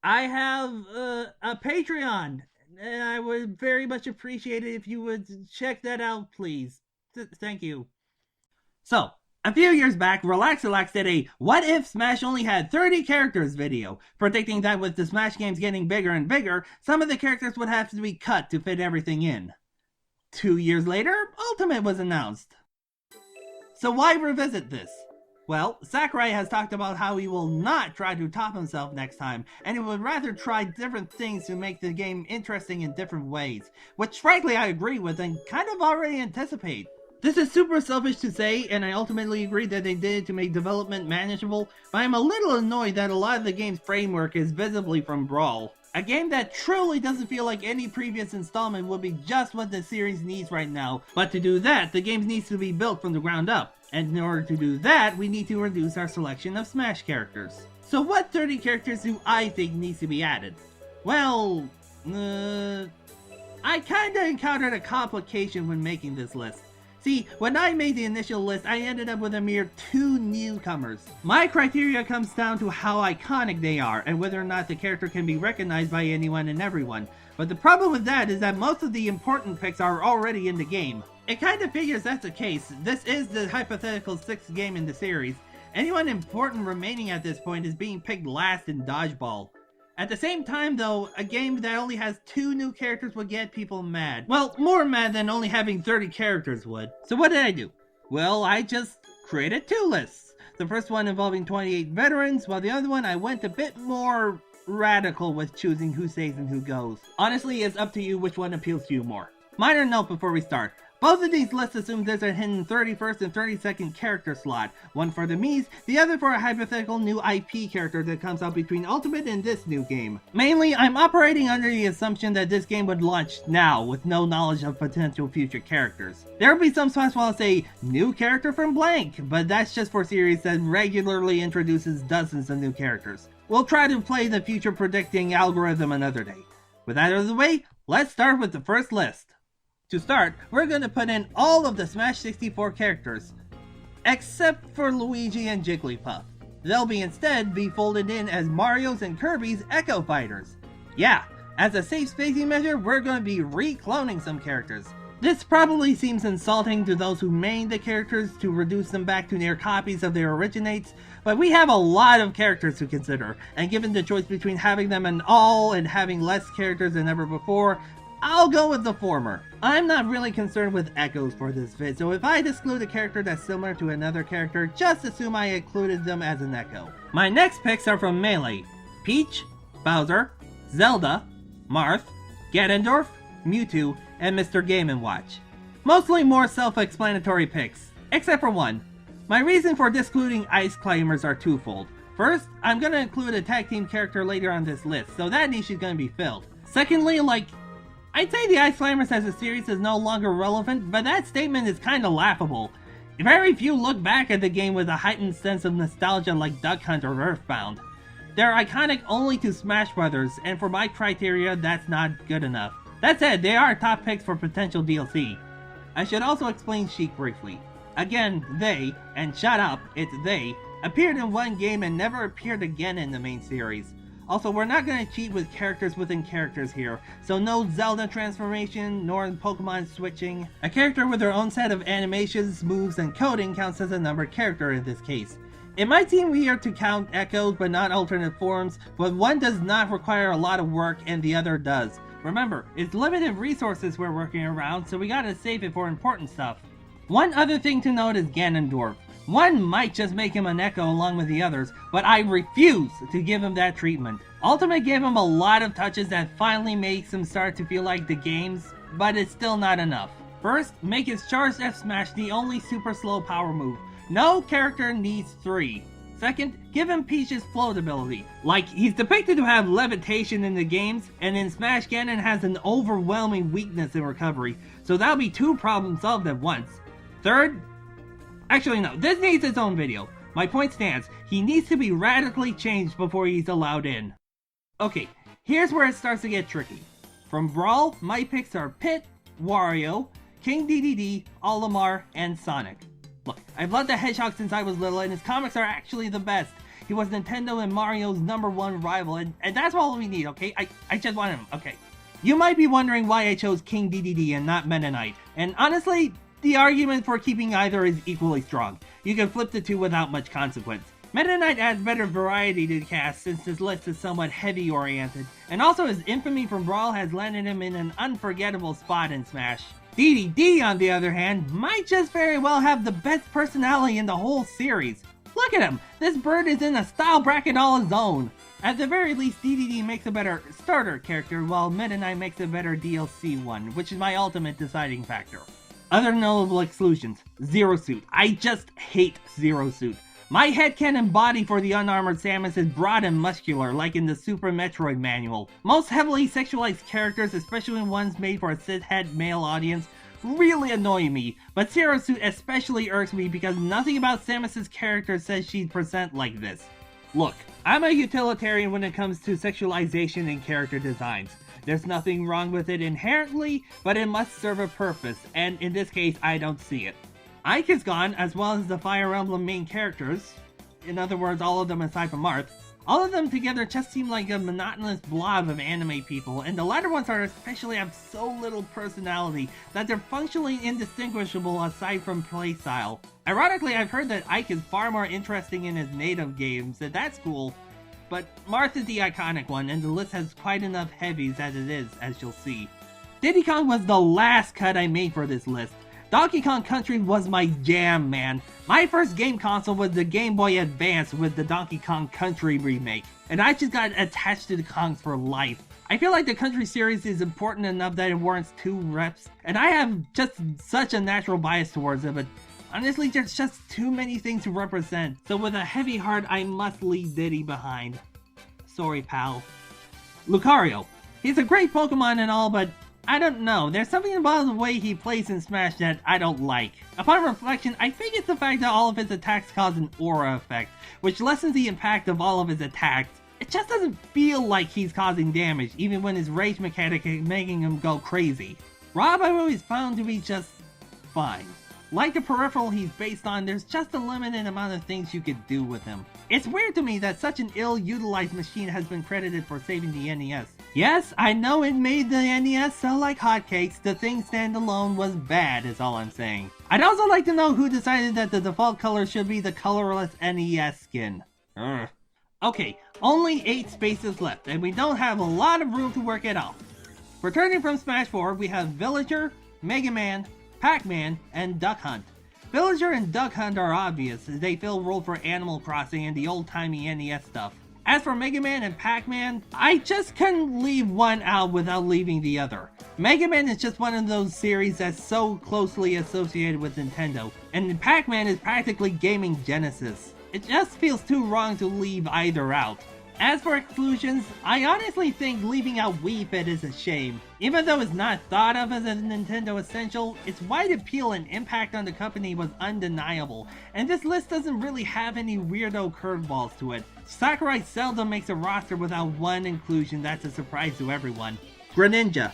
I have a Patreon, and I would very much appreciate it if you would check that out, please. Thank you. So, a few years back, RelaxAlax did a What If Smash Only Had 30 Characters video, predicting that with the Smash games getting bigger and bigger, some of the characters would have to be cut to fit everything in. 2 years later, Ultimate was announced. So why revisit this? Well, Sakurai has talked about how he will not try to top himself next time, and he would rather try different things to make the game interesting in different ways, which frankly I agree with and kind of already anticipate. This is super selfish to say, and I ultimately agree that they did it to make development manageable, but I'm a little annoyed that a lot of the game's framework is visibly from Brawl. A game that truly doesn't feel like any previous installment would be just what the series needs right now, but to do that, the game needs to be built from the ground up. And in order to do that, we need to reduce our selection of Smash characters. So what 30 characters do I think needs to be added? Well, I kinda encountered a complication when making this list. See, when I made the initial list, I ended up with a mere 2 newcomers. My criteria comes down to how iconic they are, and whether or not the character can be recognized by anyone and everyone. But the problem with that is that most of the important picks are already in the game. It kinda figures that's the case. This is the hypothetical 6th game in the series. Anyone important remaining at this point is being picked last in Dodgeball. At the same time though, a game that only has 2 new characters would get people mad. Well, more mad than only having 30 characters would. So what did I do? Well, I just created 2 lists. The first one involving 28 veterans, while the other one I went a bit more radical with choosing who stays and who goes. Honestly, it's up to you which one appeals to you more. Minor note before we start. Both of these lists assume there's a hidden 31st and 32nd character slot, one for the Miis, the other for a hypothetical new IP character that comes out between Ultimate and this new game. Mainly, I'm operating under the assumption that this game would launch now with no knowledge of potential future characters. There will be some spots where I'll say, new character from blank, but that's just for a series that regularly introduces dozens of new characters. We'll try to play the future predicting algorithm another day. With that out of the way, let's start with the first list. To start, we're going to put in all of the Smash 64 characters, except for Luigi and Jigglypuff. They'll instead be folded in as Mario's and Kirby's Echo Fighters. Yeah, as a safe spacing measure, we're going to be re-cloning some characters. This probably seems insulting to those who made the characters to reduce them back to near copies of their originates, but we have a lot of characters to consider, and given the choice between having them in all and having less characters than ever before, I'll go with the former. I'm not really concerned with echoes for this vid, so if I exclude a character that's similar to another character, just assume I included them as an echo. My next picks are from Melee: Peach, Bowser, Zelda, Marth, Ganondorf, Mewtwo, and Mr. Game & Watch. Mostly more self-explanatory picks, except for one. My reason for excluding Ice Climbers are twofold. First, I'm gonna include a tag team character later on this list, so that niche is gonna be filled. Secondly, I'd say the Ice Climbers as a series is no longer relevant, but that statement is kinda laughable. Very few look back at the game with a heightened sense of nostalgia like Duck Hunt or Earthbound. They're iconic only to Smash Brothers, and for my criteria, that's not good enough. That said, they are top picks for potential DLC. I should also explain Sheik briefly. Again, they, and shut up, it's they, appeared in one game and never appeared again in the main series. Also, we're not going to cheat with characters within characters here, so no Zelda transformation, nor Pokemon switching. A character with their own set of animations, moves, and coding counts as a numbered character in this case. It might seem weird to count echoes but not alternate forms, but one does not require a lot of work and the other does. Remember, it's limited resources we're working around, so we gotta save it for important stuff. One other thing to note is Ganondorf. One might just make him an echo along with the others, but I refuse to give him that treatment. Ultimate gave him a lot of touches that finally makes him start to feel like the games, but it's still not enough. First, make his charged F smash the only super slow power move. No character needs 3. Second, give him Peach's float ability. Like, he's depicted to have levitation in the games, and in Smash Ganon has an overwhelming weakness in recovery, so that'll be 2 problems solved at once. Third, actually no, this needs its own video. My point stands, he needs to be radically changed before he's allowed in. Okay, here's where it starts to get tricky. From Brawl, my picks are Pit, Wario, King Dedede, Olimar, and Sonic. Look, I've loved the Hedgehog since I was little and his comics are actually the best. He was Nintendo and Mario's #1 rival, and that's all we need, okay? I just want him, okay. You might be wondering why I chose King DDD and not Meta Knight, and honestly, the argument for keeping either is equally strong. You can flip the two without much consequence. Meta Knight adds better variety to the cast since his list is somewhat heavy oriented, and also his infamy from Brawl has landed him in an unforgettable spot in Smash. DDD, on the other hand, might just very well have the best personality in the whole series. Look at him! This bird is in a style bracket all his own! At the very least, DDD makes a better starter character, while Meta Knight makes a better DLC one, which is my ultimate deciding factor. Other notable exclusions. Zero Suit. I just hate Zero Suit. My headcanon body for the unarmored Samus is broad and muscular, like in the Super Metroid manual. Most heavily sexualized characters, especially ones made for a cishet male audience, really annoy me, but Zero Suit especially irks me because nothing about Samus's character says she'd present like this. Look, I'm a utilitarian when it comes to sexualization in character designs. There's nothing wrong with it inherently, but it must serve a purpose, and in this case, I don't see it. Ike is gone, as well as the Fire Emblem main characters, in other words, all of them aside from Marth. All of them together just seem like a monotonous blob of anime people, and the latter ones are especially have so little personality that they're functionally indistinguishable aside from playstyle. Ironically, I've heard that Ike is far more interesting in his native games, and that's cool. But Marth is the iconic one, and the list has quite enough heavies as it is, as you'll see. Diddy Kong was the last cut I made for this list. Donkey Kong Country was my jam, man. My first game console was the Game Boy Advance with the Donkey Kong Country remake, and I just got attached to the Kongs for life. I feel like the Country series is important enough that it warrants 2 reps, and I have just such a natural bias towards it, but honestly, there's just too many things to represent, so with a heavy heart, I must leave Diddy behind. Sorry, pal. Lucario. He's a great Pokemon and all, but I don't know, there's something about the way he plays in Smash that I don't like. Upon reflection, I think it's the fact that all of his attacks cause an aura effect, which lessens the impact of all of his attacks. It just doesn't feel like he's causing damage, even when his rage mechanic is making him go crazy. Rob I've always found to be just fine. Like the peripheral he's based on, there's just a limited amount of things you could do with him. It's weird to me that such an ill-utilized machine has been credited for saving the NES. Yes, I know it made the NES sell like hotcakes, the thing standalone was bad is all I'm saying. I'd also like to know who decided that the default color should be the colorless NES skin. Urgh. Okay, only 8 spaces left, and we don't have a lot of room to work it out. Returning from Smash 4, we have Villager, Mega Man, Pac-Man, and Duck Hunt. Villager and Duck Hunt are obvious, as they fill roles for Animal Crossing and the old-timey NES stuff. As for Mega Man and Pac-Man, I just couldn't leave one out without leaving the other. Mega Man is just one of those series that's so closely associated with Nintendo, and Pac-Man is practically gaming Genesis. It just feels too wrong to leave either out. As for exclusions, I honestly think leaving out Wii Fit is a shame. Even though it's not thought of as a Nintendo essential, its wide appeal and impact on the company was undeniable, and this list doesn't really have any weirdo curveballs to it. Sakurai seldom makes a roster without one inclusion that's a surprise to everyone. Greninja.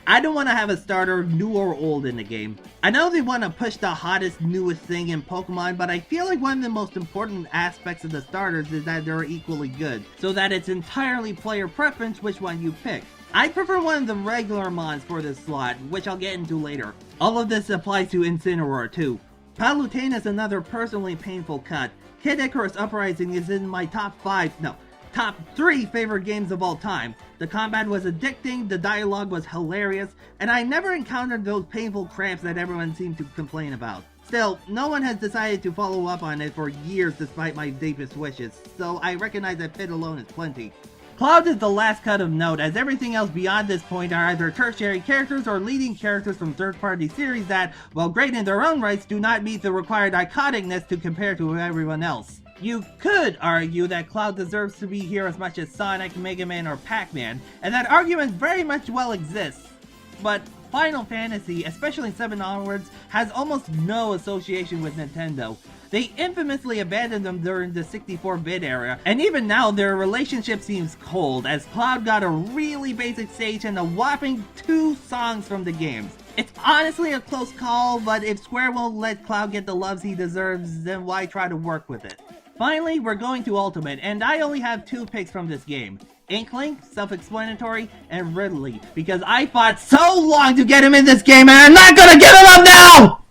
I don't want to have a starter, new or old, in the game. I know they want to push the hottest, newest thing in Pokemon, but I feel like one of the most important aspects of the starters is that they're equally good, so that it's entirely player preference which one you pick. I prefer one of the regular mons for this slot, which I'll get into later. All of this applies to Incineroar too. Palutena is another personally painful cut. Kid Icarus Uprising is in my top 3 favorite games of all time. The combat was addicting, the dialogue was hilarious, and I never encountered those painful cramps that everyone seemed to complain about. Still, no one has decided to follow up on it for years despite my deepest wishes, so I recognize that Fit alone is plenty. Cloud is the last cut of note, as everything else beyond this point are either tertiary characters or leading characters from third-party series that, while great in their own rights, do not meet the required iconicness to compare to everyone else. You could argue that Cloud deserves to be here as much as Sonic, Mega Man, or Pac-Man, and that argument very much well exists. But Final Fantasy, especially 7 onwards, has almost no association with Nintendo. They infamously abandoned them during the 64-bit era, and even now their relationship seems cold, as Cloud got a really basic stage and a whopping 2 songs from the games. It's honestly a close call, but if Square won't let Cloud get the loves he deserves, then why try to work with it? Finally, we're going to Ultimate, and I only have 2 picks from this game. Inkling, self-explanatory, and Ridley, because I fought so long to get him in this game, and I'm not gonna give him up now!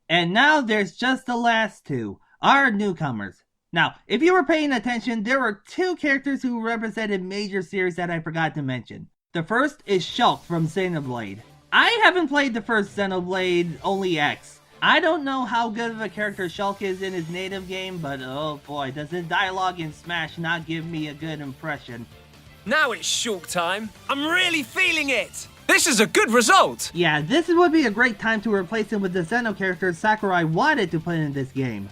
And now there's just the last 2, our newcomers. Now, if you were paying attention, there were 2 characters who represented major series that I forgot to mention. The first is Shulk from Xenoblade. I haven't played the first Xenoblade, only X. I don't know how good of a character Shulk is in his native game, but oh boy, does his dialogue in Smash not give me a good impression. Now it's Shulk time. I'm really feeling it. This is a good result. Yeah, this would be a great time to replace him with the Xeno characters Sakurai wanted to put in this game.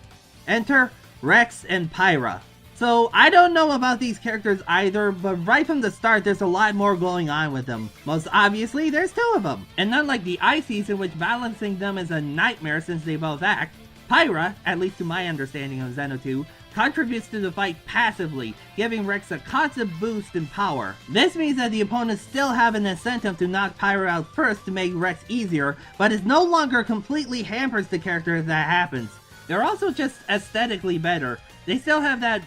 Enter Rex and Pyra. So, I don't know about these characters either, but right from the start there's a lot more going on with them. Most obviously, there's 2 of them. And unlike the Ices, in which balancing them is a nightmare since they both act, Pyra, at least to my understanding of Xeno 2, contributes to the fight passively, giving Rex a constant boost in power. This means that the opponents still have an incentive to knock Pyra out first to make Rex easier, but it no longer completely hampers the character if that happens. They're also just aesthetically better. They still have that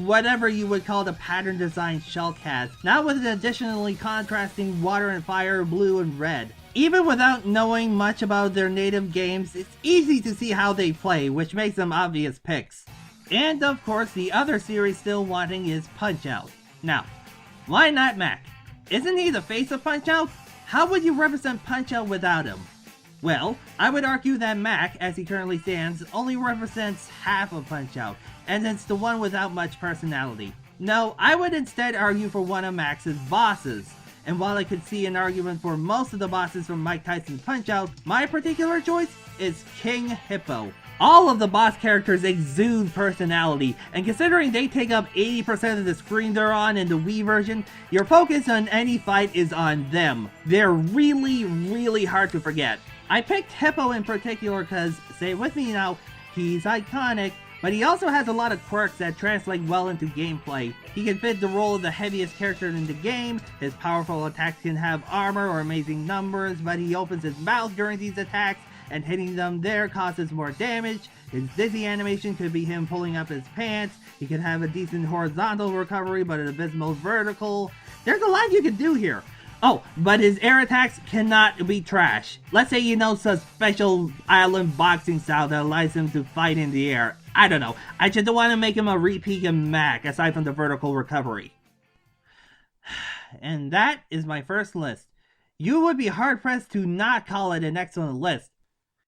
whatever you would call the pattern design Shulk has, now with an additionally contrasting water and fire, blue and red. Even without knowing much about their native games, it's easy to see how they play, which makes them obvious picks. And of course, the other series still wanting is Punch-Out. Now, why not Mac? Isn't he the face of Punch-Out? How would you represent Punch-Out without him? Well, I would argue that Mac, as he currently stands, only represents half of Punch-Out, and it's the one without much personality. No, I would instead argue for one of Mac's bosses. And while I could see an argument for most of the bosses from Mike Tyson's Punch-Out, my particular choice is King Hippo. All of the boss characters exude personality, and considering they take up 80% of the screen they're on in the Wii version, your focus on any fight is on them. They're really hard to forget. I picked Hippo in particular because, say it with me now, he's iconic, but he also has a lot of quirks that translate well into gameplay. He can fit the role of the heaviest character in the game, his powerful attacks can have armor or amazing numbers, but he opens his mouth during these attacks, and hitting them there causes more damage. His dizzy animation could be him pulling up his pants, he could have a decent horizontal recovery but an abysmal vertical. There's a lot you can do here. Oh, but his air attacks cannot be trash. Let's say you know some special island boxing style that allows him to fight in the air. I don't know, I just don't want to make him a repeat of Mac aside from the vertical recovery. And that is my first list. You would be hard pressed to not call it an excellent list.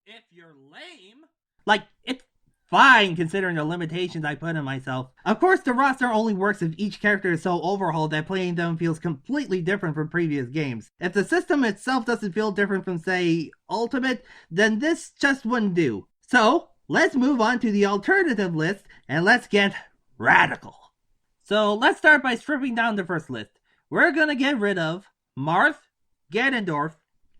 If you're lame, like, it's fine considering the limitations I put on myself. Of course, the roster only works if each character is so overhauled that playing them feels completely different from previous games. If the system itself doesn't feel different from, say, Ultimate, then this just wouldn't do. So, let's move on to the alternative list, and let's get radical. So, let's start by stripping down the first list. We're gonna get rid of Marth, Ganondorf,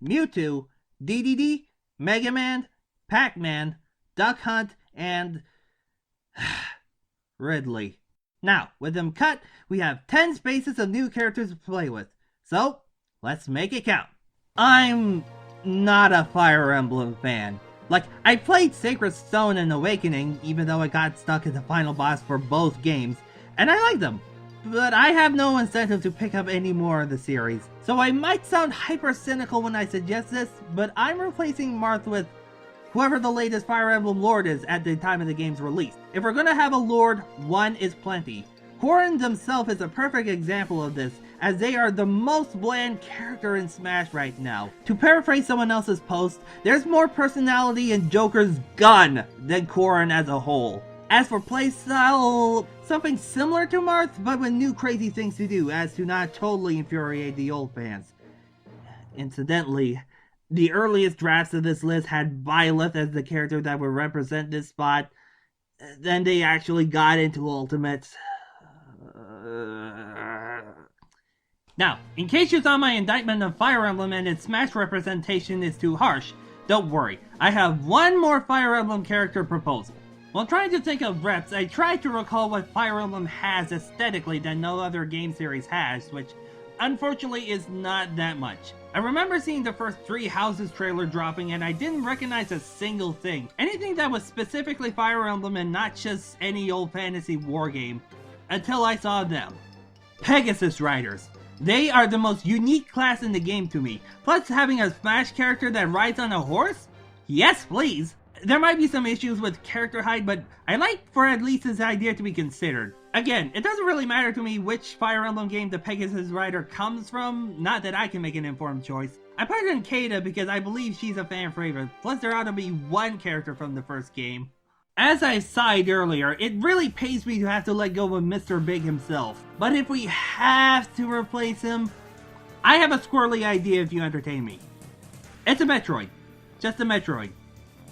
Mewtwo, DDD, Mega Man, Pac-Man, Duck Hunt, and Ridley. Now, with them cut, we have 10 spaces of new characters to play with. So, let's make it count. I'm not a Fire Emblem fan. Like, I played Sacred Stone and Awakening, even though I got stuck at the final boss for both games, and I like them. But I have no incentive to pick up any more of the series. So I might sound hyper cynical when I suggest this, but I'm replacing Marth with whoever the latest Fire Emblem Lord is at the time of the game's release. If we're gonna have a Lord, one is plenty. Corrin themselves is a perfect example of this, as they are the most bland character in Smash right now. To paraphrase someone else's post, there's more personality in Joker's gun than Corrin as a whole. As for playstyle, something similar to Marth, but with new crazy things to do, as to not totally infuriate the old fans. Incidentally, the earliest drafts of this list had Byleth as the character that would represent this spot. Then they actually got into Ultimate. Now, in case you thought my indictment of Fire Emblem and its Smash representation is too harsh, don't worry, I have one more Fire Emblem character proposal. While trying to think of reps, I tried to recall what Fire Emblem has aesthetically that no other game series has, which unfortunately is not that much. I remember seeing the first 3 Houses trailer dropping and I didn't recognize a single thing. Anything that was specifically Fire Emblem and not just any old fantasy war game, until I saw them. Pegasus Riders. They are the most unique class in the game to me. Plus having a Smash character that rides on a horse? Yes please! There might be some issues with character height, but I like for at least this idea to be considered. Again, it doesn't really matter to me which Fire Emblem game the Pegasus Rider comes from, not that I can make an informed choice. I put it in Kata because I believe she's a fan favorite, plus there ought to be one character from the first game. As I sighed earlier, it really pains me to have to let go of Mr. Big himself. But if we have to replace him, I have a squirrely idea if you entertain me. It's a Metroid. Just a Metroid.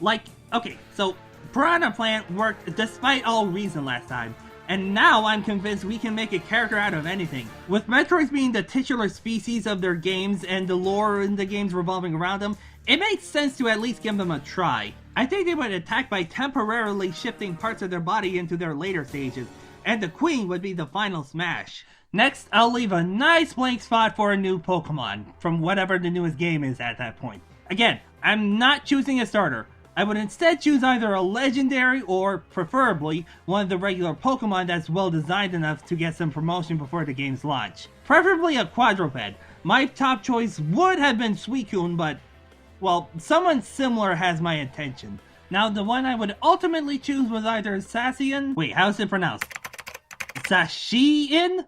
Like, okay, so Piranha Plant worked despite all reason last time, and now I'm convinced we can make a character out of anything. With Metroids being the titular species of their games and the lore in the games revolving around them, it makes sense to at least give them a try. I think they would attack by temporarily shifting parts of their body into their later stages, and the Queen would be the final smash. Next, I'll leave a nice blank spot for a new Pokemon, from whatever the newest game is at that point. Again, I'm not choosing a starter. I would instead choose either a legendary or, preferably, one of the regular Pokemon that's well designed enough to get some promotion before the game's launch. Preferably a quadruped. My top choice would have been Suicune, but, well, someone similar has my attention. Now, the one I would ultimately choose was either Sassian, wait, how's it pronounced? Sashiin?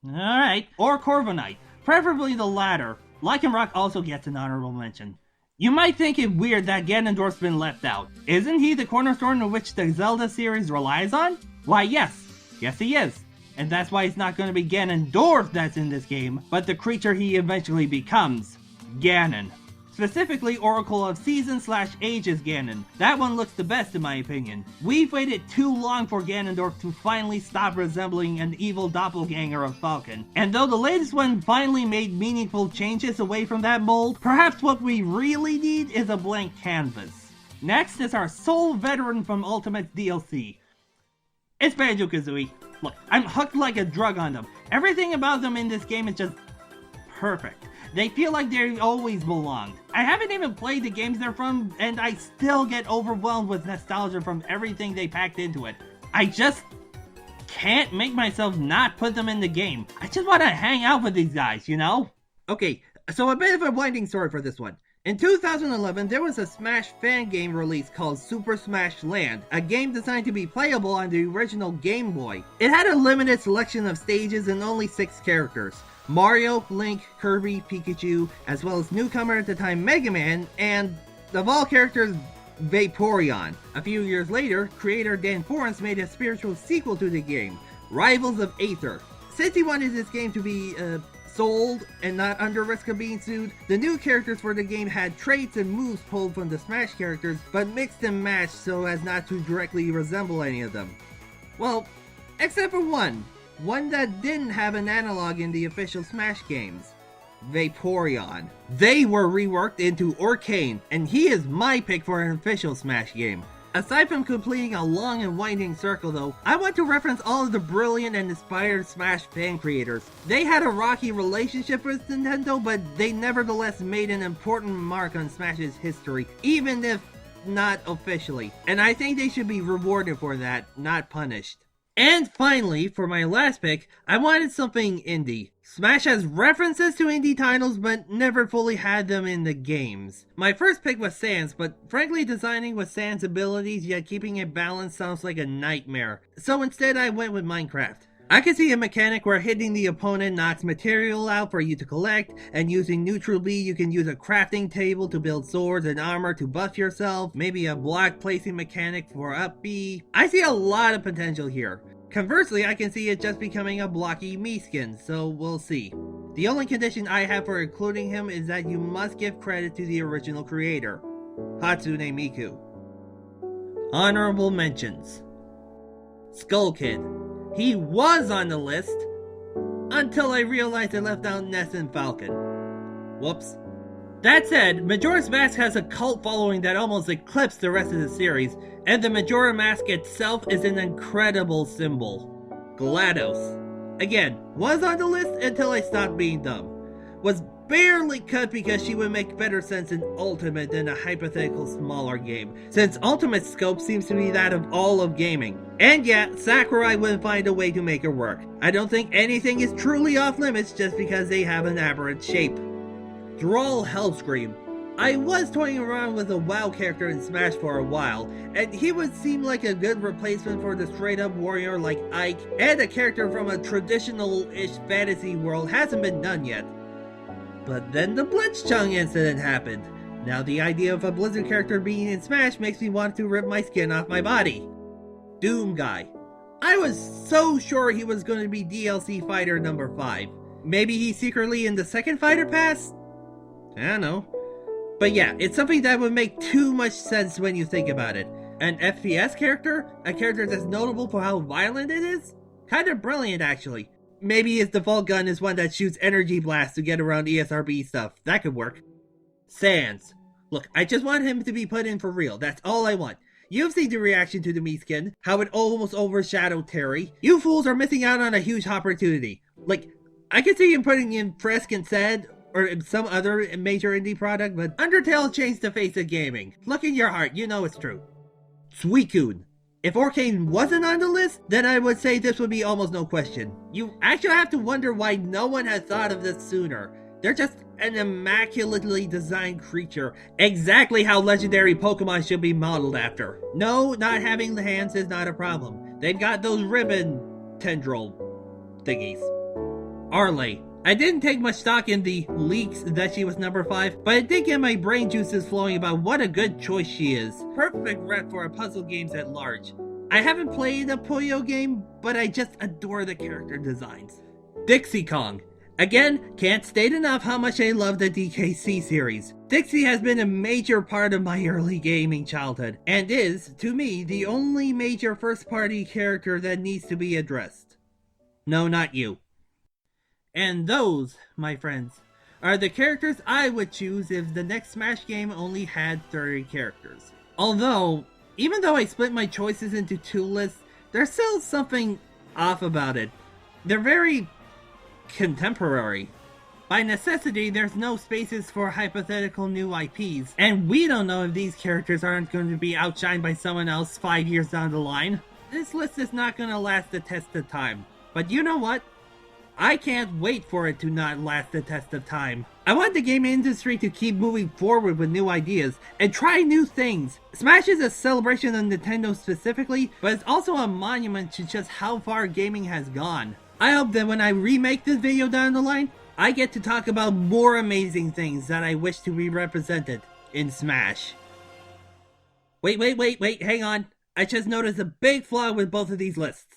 Alright, or Corviknight. Preferably the latter. Lycanroc also gets an honorable mention. You might think it weird that Ganondorf's been left out. Isn't he the cornerstone on which the Zelda series relies on? Why yes. Yes he is. And that's why it's not going to be Ganondorf that's in this game, but the creature he eventually becomes. Ganon. Specifically Oracle of Seasons/Ages Ganon. That one looks the best in my opinion. We've waited too long for Ganondorf to finally stop resembling an evil doppelganger of Falcon. And though the latest one finally made meaningful changes away from that mold, perhaps what we really need is a blank canvas. Next is our sole veteran from Ultimate DLC. It's Banjo-Kazooie. Look, I'm hooked like a drug on them. Everything about them in this game is just perfect. They feel like they always belonged. I haven't even played the games they're from, and I still get overwhelmed with nostalgia from everything they packed into it. I just can't make myself not put them in the game. I just want to hang out with these guys, you know? Okay, so a bit of a winding story for this one. In 2011, there was a Smash fan game release called Super Smash Land, a game designed to be playable on the original Game Boy. It had a limited selection of stages and only 6 characters. Mario, Link, Kirby, Pikachu, as well as newcomer at the time Mega Man, and of all characters, Vaporeon. A few years later, creator Dan Forens made a spiritual sequel to the game, Rivals of Aether. Since he wanted this game to be sold and not under risk of being sued, the new characters for the game had traits and moves pulled from the Smash characters, but mixed and matched so as not to directly resemble any of them. Well, except for one that didn't have an analog in the official Smash games. Vaporeon. They were reworked into Orcane, and he is my pick for an official Smash game. Aside from completing a long and winding circle though, I want to reference all of the brilliant and inspired Smash fan creators. They had a rocky relationship with Nintendo, but they nevertheless made an important mark on Smash's history, even if not officially. And I think they should be rewarded for that, not punished. And finally, for my last pick, I wanted something indie. Smash has references to indie titles, but never fully had them in the games. My first pick was Sans, but frankly designing with Sans' abilities yet keeping it balanced sounds like a nightmare. So instead I went with Minecraft. I can see a mechanic where hitting the opponent knocks material out for you to collect, and using Neutral B you can use a crafting table to build swords and armor to buff yourself, maybe a block placing mechanic for up B. I see a lot of potential here. Conversely, I can see it just becoming a blocky Mii skin, so we'll see. The only condition I have for including him is that you must give credit to the original creator, Hatsune Miku. Honorable mentions. Skull Kid. He was on the list until I realized I left out Ness and Falcon. Whoops. That said, Majora's Mask has a cult following that almost eclipsed the rest of the series, and the Majora Mask itself is an incredible symbol. GLaDOS. Again, was on the list until I stopped being dumb. Was barely cut because she would make better sense in Ultimate than a hypothetical smaller game, since Ultimate's scope seems to be that of all of gaming. And yet, Sakurai wouldn't find a way to make her work. I don't think anything is truly off limits just because they have an aberrant shape. Brawl Hellscream. I was toying around with a WoW character in Smash for a while, and he would seem like a good replacement for the straight-up warrior like Ike, and a character from a traditional-ish fantasy world hasn't been done yet. But then the Blitzchung incident happened. Now the idea of a Blizzard character being in Smash makes me want to rip my skin off my body. Doom Guy. I was so sure he was going to be DLC fighter number 5. Maybe he's secretly in the second fighter pass? I don't know. But yeah, it's something that would make too much sense when you think about it. An FPS character? A character that's notable for how violent it is? Kind of brilliant, actually. Maybe his default gun is one that shoots energy blasts to get around ESRB stuff. That could work. Sans. Look, I just want him to be put in for real. That's all I want. You've seen the reaction to the Mii skin, how it almost overshadowed Terry. You fools are missing out on a huge opportunity. Like, I could see him putting in Frisk instead, or some other major indie product, but Undertale changed the face of gaming. Look in your heart, you know it's true. Suicune. If Orcane wasn't on the list, then I would say this would be almost no question. You actually have to wonder why no one has thought of this sooner. They're just an immaculately designed creature, exactly how legendary Pokemon should be modeled after. No, not having the hands is not a problem. They've got those ribbon tendril thingies. Arley. I didn't take much stock in the leaks that she was number 5, but it did get my brain juices flowing about what a good choice she is. Perfect rep for puzzle games at large. I haven't played a Puyo game, but I just adore the character designs. Dixie Kong. Again, can't state enough how much I love the DKC series. Dixie has been a major part of my early gaming childhood, and is, to me, the only major first-party character that needs to be addressed. No, not you. And those, my friends, are the characters I would choose if the next Smash game only had 30 characters. Although, even though I split my choices into 2 lists, there's still something off about it. They're very contemporary. By necessity, there's no spaces for hypothetical new IPs, and we don't know if these characters aren't going to be outshined by someone else 5 years down the line. This list is not going to last the test of time. But you know what? I can't wait for it to not last the test of time. I want the gaming industry to keep moving forward with new ideas and try new things. Smash is a celebration of Nintendo specifically, but it's also a monument to just how far gaming has gone. I hope that when I remake this video down the line, I get to talk about more amazing things that I wish to be represented in Smash. Wait, hang on. I just noticed a big flaw with both of these lists.